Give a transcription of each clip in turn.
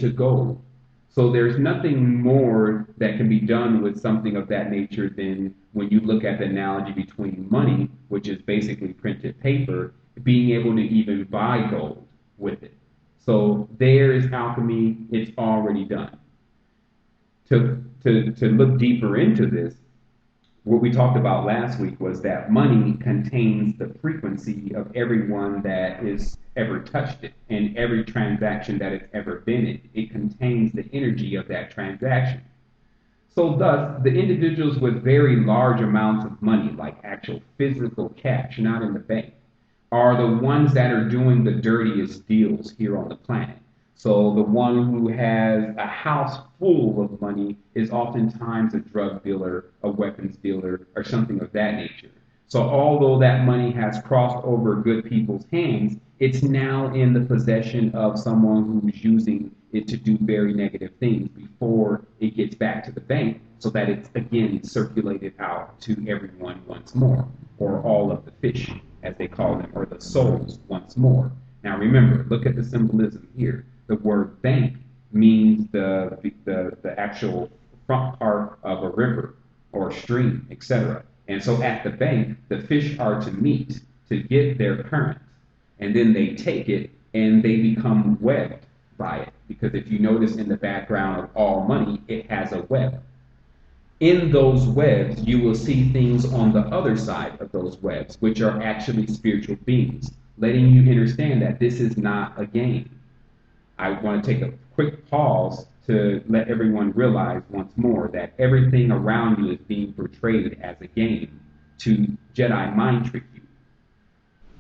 to gold. So there's nothing more that can be done with something of that nature than when you look at the analogy between money, which is basically printed paper, being able to even buy gold with it. So there is alchemy, it's already done. To look deeper into this, what we talked about last week was that money contains the frequency of everyone that has ever touched it and every transaction that it's ever been in. It contains the energy of that transaction. So thus, the individuals with very large amounts of money, like actual physical cash, not in the bank, are the ones that are doing the dirtiest deals here on the planet. So the one who has a house full of money is oftentimes a drug dealer, a weapons dealer, or something of that nature. So although that money has crossed over good people's hands, it's now in the possession of someone who's using it to do very negative things before it gets back to the bank so that it's again circulated out to everyone once more, or all of the fish, as they call them, or the souls once more. Now remember, look at the symbolism here. The word bank means the actual front part of a river or stream, etc. And so at the bank, the fish are to meet to get their current. And then they take it and they become webbed by it. Because if you notice in the background of all money, it has a web. In those webs, you will see things on the other side of those webs, which are actually spiritual beings, letting you understand that this is not a game. I want to take a quick pause to let everyone realize once more that everything around you is being portrayed as a game to Jedi mind trick you.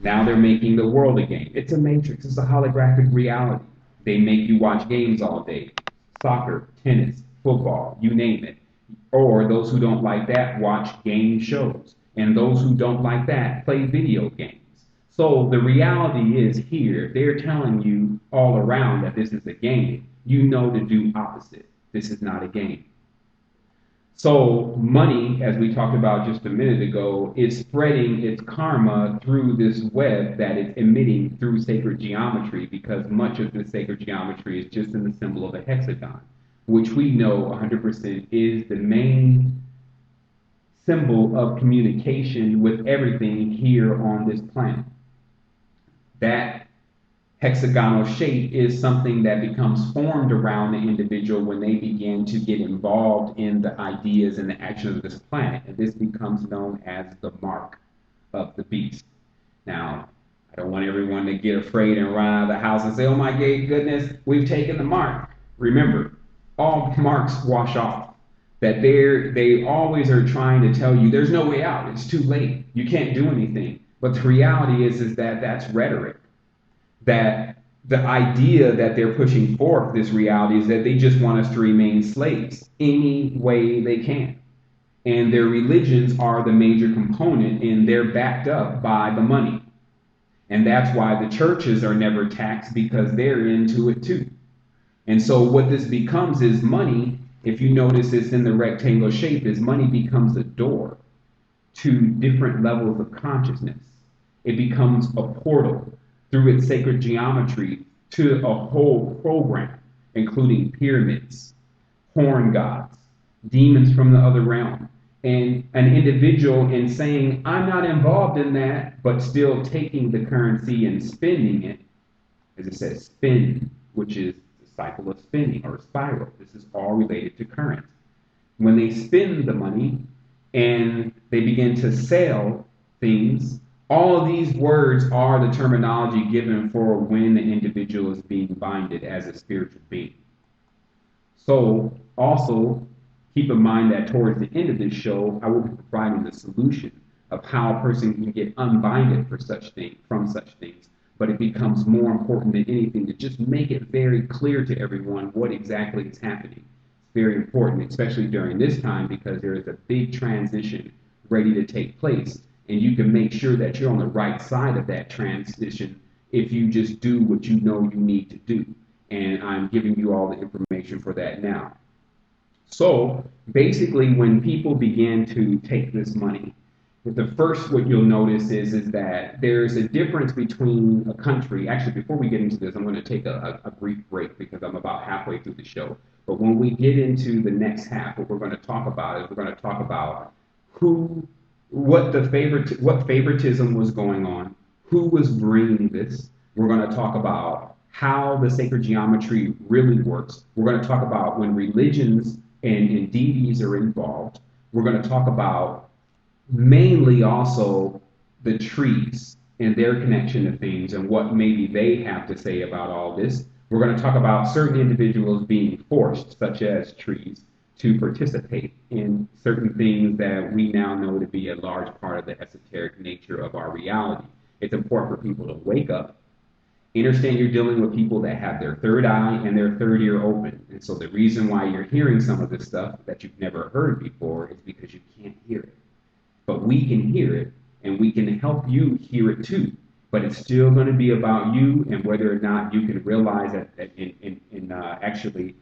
Now they're making the world a game. It's a matrix. It's a holographic reality. They make you watch games all day. Soccer, tennis, football, you name it. Or those who don't like that watch game shows. And those who don't like that play video games. So the reality is here, they're telling you all around that this is a game. You know to do opposite. This is not a game. So money, as we talked about just a minute ago, is spreading its karma through this web that it's emitting through sacred geometry, because much of the sacred geometry is just in the symbol of a hexagon, which we know 100% is the main symbol of communication with everything here on this planet. That hexagonal shape is something that becomes formed around the individual when they begin to get involved in the ideas and the actions of this planet. And this becomes known as the mark of the beast. Now, I don't want everyone to get afraid and run out of the house and say, oh my goodness, we've taken the mark. Remember, all marks wash off. That they always are trying to tell you there's no way out. It's too late. You can't do anything. But the reality is that that's rhetoric. That the idea that they're pushing forth this reality is that they just want us to remain slaves any way they can. And their religions are the major component, and they're backed up by the money. And that's why the churches are never taxed, because they're into it too. And so what this becomes is money, if you notice it's in the rectangle shape, is money becomes a door to different levels of consciousness. It becomes a portal through its sacred geometry to a whole program, including pyramids, horn gods, demons from the other realm, and an individual in saying, I'm not involved in that, but still taking the currency and spending it, as it says, spin, which is the cycle of spinning or spiral. This is all related to current. When they spend the money and they begin to sell things, all of these words are the terminology given for when the individual is being binded as a spiritual being. So also keep in mind that towards the end of this show, I will be providing the solution of how a person can get unbinded from such things. But it becomes more important than anything to just make it very clear to everyone what exactly is happening. It's very important, especially during this time, because there is a big transition ready to take place. And you can make sure that you're on the right side of that transition if you just do what you know you need to do. And I'm giving you all the information for that now. So basically, when people begin to take this money The first, what you'll notice is that there's a difference between a country. Actually, before we get into this, I'm going to take a brief break because I'm about halfway through the show. But when we get into the next half, what we're going to talk about is we're going to talk about who, what favoritism was going on, who was bringing this. We're going to talk about how the sacred geometry really works. We're going to talk about when religions and deities are involved. We're going to talk about mainly also the trees and their connection to things and what maybe they have to say about all this. We're going to talk about certain individuals being forced, such as trees, to participate in certain things that we now know to be a large part of the esoteric nature of our reality. It's important for people to wake up, understand you're dealing with people that have their third eye and their third ear open. And so the reason why you're hearing some of this stuff that you've never heard before is because you can't hear it. But we can hear it, and we can help you hear it too. But it's still going to be about you and whether or not you can realize that actually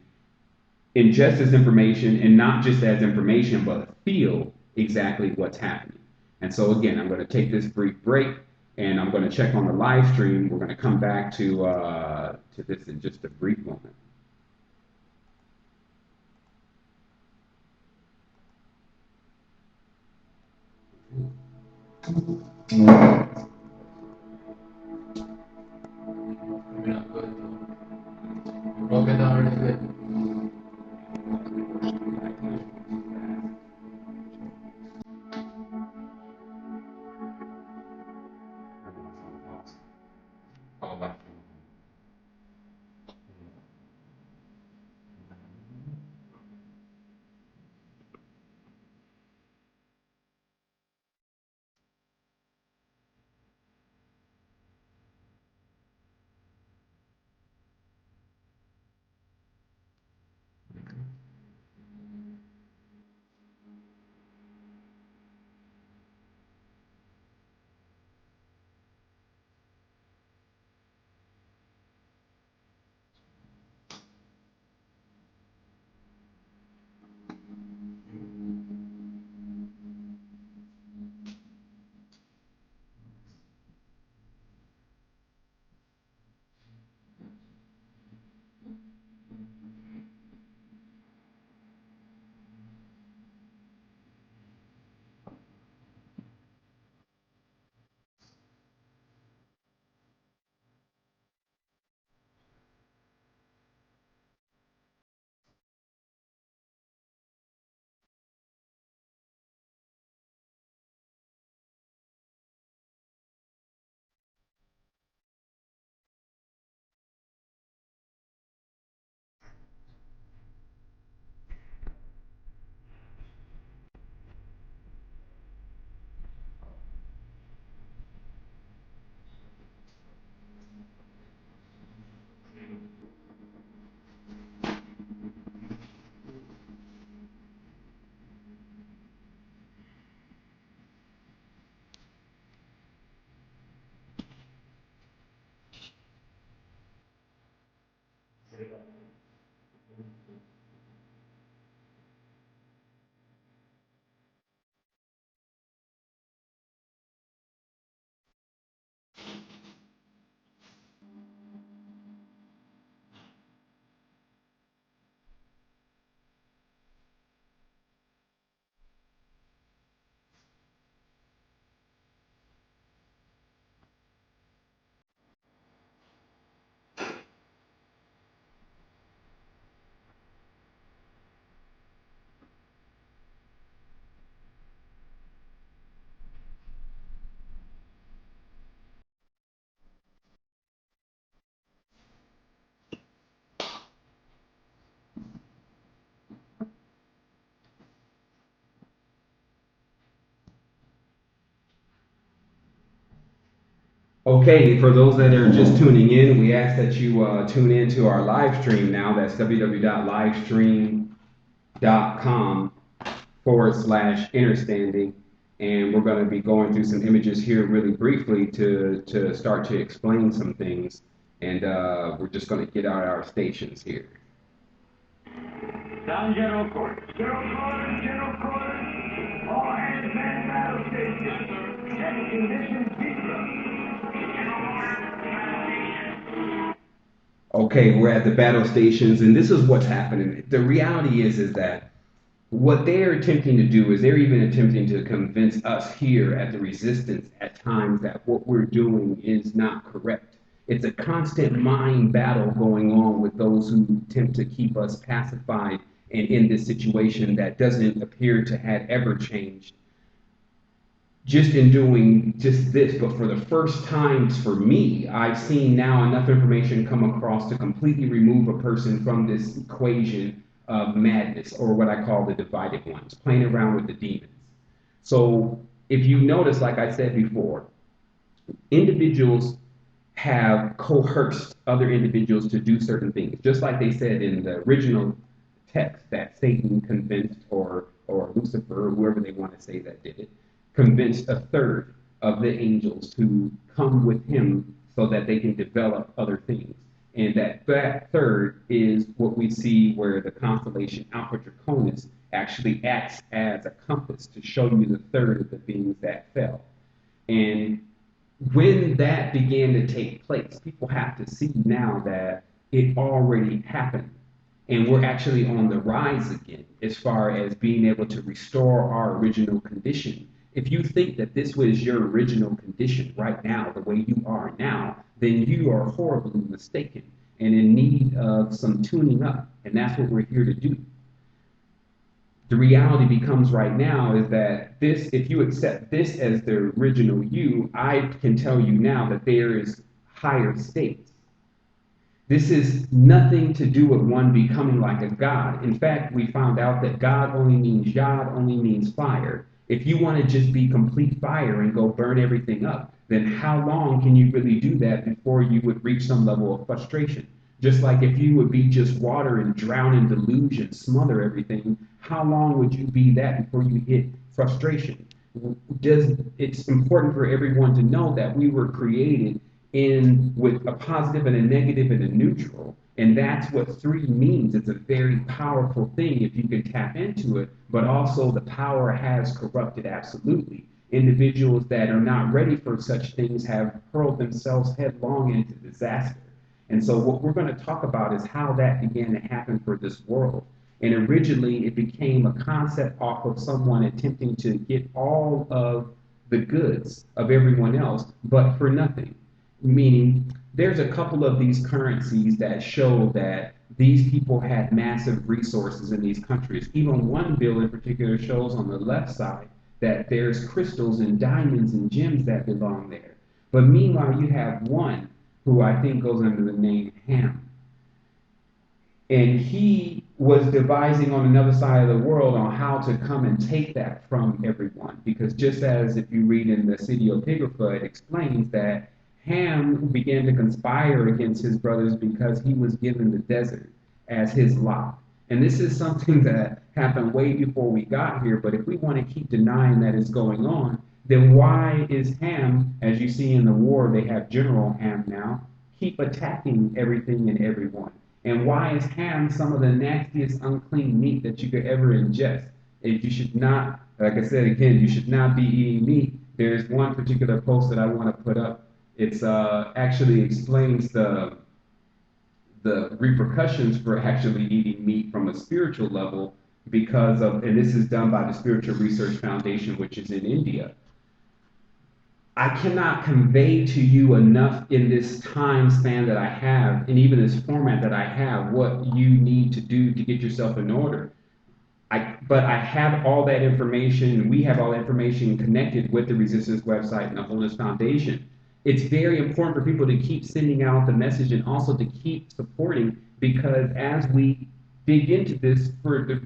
ingest this information, and not just as information, but feel exactly what's happening. And so again, I'm going to take this brief break, and I'm going to check on the live stream. We're going to come back to this in just a brief moment. Okay, for those that are just tuning in, we ask that you tune in to our live stream now. That's www.livestream.com/understanding. And we're going to be going through some images here really briefly to start to explain some things. And we're just going to get out our stations here. Sound general quarters. General quarters, general quarters. All hands man battle station. Okay, we're at the battle stations, and this is what's happening. The reality is that what they're attempting to do is they're even attempting to convince us here at the resistance at times that what we're doing is not correct. It's a constant mind battle going on with those who attempt to keep us pacified and in this situation that doesn't appear to have ever changed just in doing just this. But for the first times for me, I've seen now enough information come across to completely remove a person from this equation of madness, or what I call the divided ones, playing around with the demons. So if you notice, like I said before, individuals have coerced other individuals to do certain things, just like they said in the original text that Satan convinced, or Lucifer, or whoever they want to say that did it, convinced a third of the angels to come with him so that they can develop other things. And that third is what we see where the constellation Alpha Draconis actually acts as a compass to show you the third of the beings that fell. And when that began to take place, people have to see now that it already happened. And we're actually on the rise again as far as being able to restore our original condition. If you think that this was your original condition right now, the way you are now, then you are horribly mistaken and in need of some tuning up. And that's what we're here to do. The reality becomes right now is that this, if you accept this as the original you, I can tell you now that there is higher states. This is nothing to do with one becoming like a god. In fact, we found out that God only means Yod, only means fire. If you want to just be complete fire and go burn everything up, then how long can you really do that before you would reach some level of frustration? Just like if you would be just water and drown in deluge and smother everything, how long would you be that before you hit frustration? It's important for everyone to know that we were created with a positive and a negative and a neutral. And that's what 3 means. It's a very powerful thing if you can tap into it, but also the power has corrupted absolutely. Individuals that are not ready for such things have hurled themselves headlong into disaster. And so what we're going to talk about is how that began to happen for this world. And originally it became a concept off of someone attempting to get all of the goods of everyone else, but for nothing. Meaning, there's a couple of these currencies that show that these people had massive resources in these countries. Even one bill in particular shows on the left side that there's crystals and diamonds and gems that belong there. But meanwhile, you have one who I think goes under the name Ham. And he was devising on another side of the world on how to come and take that from everyone. Because just as if you read in the Cetiopigrapha, it explains that Ham began to conspire against his brothers because he was given the desert as his lot. And this is something that happened way before we got here, but if we want to keep denying that it's going on, then why is Ham, as you see in the war, they have General Ham now, keep attacking everything and everyone? And why is Ham some of the nastiest unclean meat that you could ever ingest? If you should not, like I said again, you should not be eating meat. There's one particular post that I want to put up. It's actually explains the repercussions for actually eating meat from a spiritual level because of, and this is done by the Spiritual Research Foundation, which is in India. I cannot convey to you enough in this time span that I have, and even this format that I have, what you need to do to get yourself in order. But I have all that information, and we have all that information connected with the Resistance website and the Wholeness Foundation. It's very important for people to keep sending out the message and also to keep supporting, because as we dig into this, for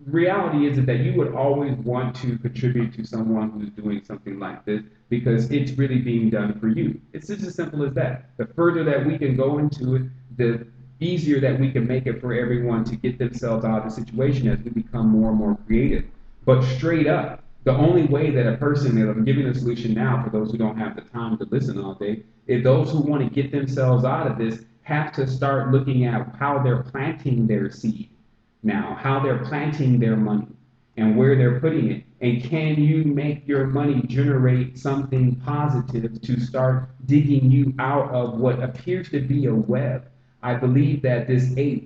reality is that you would always want to contribute to someone who's doing something like this because it's really being done for you. It's just as simple as that. The further that we can go into it, the easier that we can make it for everyone to get themselves out of the situation as we become more and more creative. But straight up, the only way that a person, and I'm giving a solution now for those who don't have the time to listen all day, is those who want to get themselves out of this have to start looking at how they're planting their seed now, how they're planting their money. and where they're putting it. And can you make your money generate something positive to start digging you out of what appears to be a web? I believe that this ape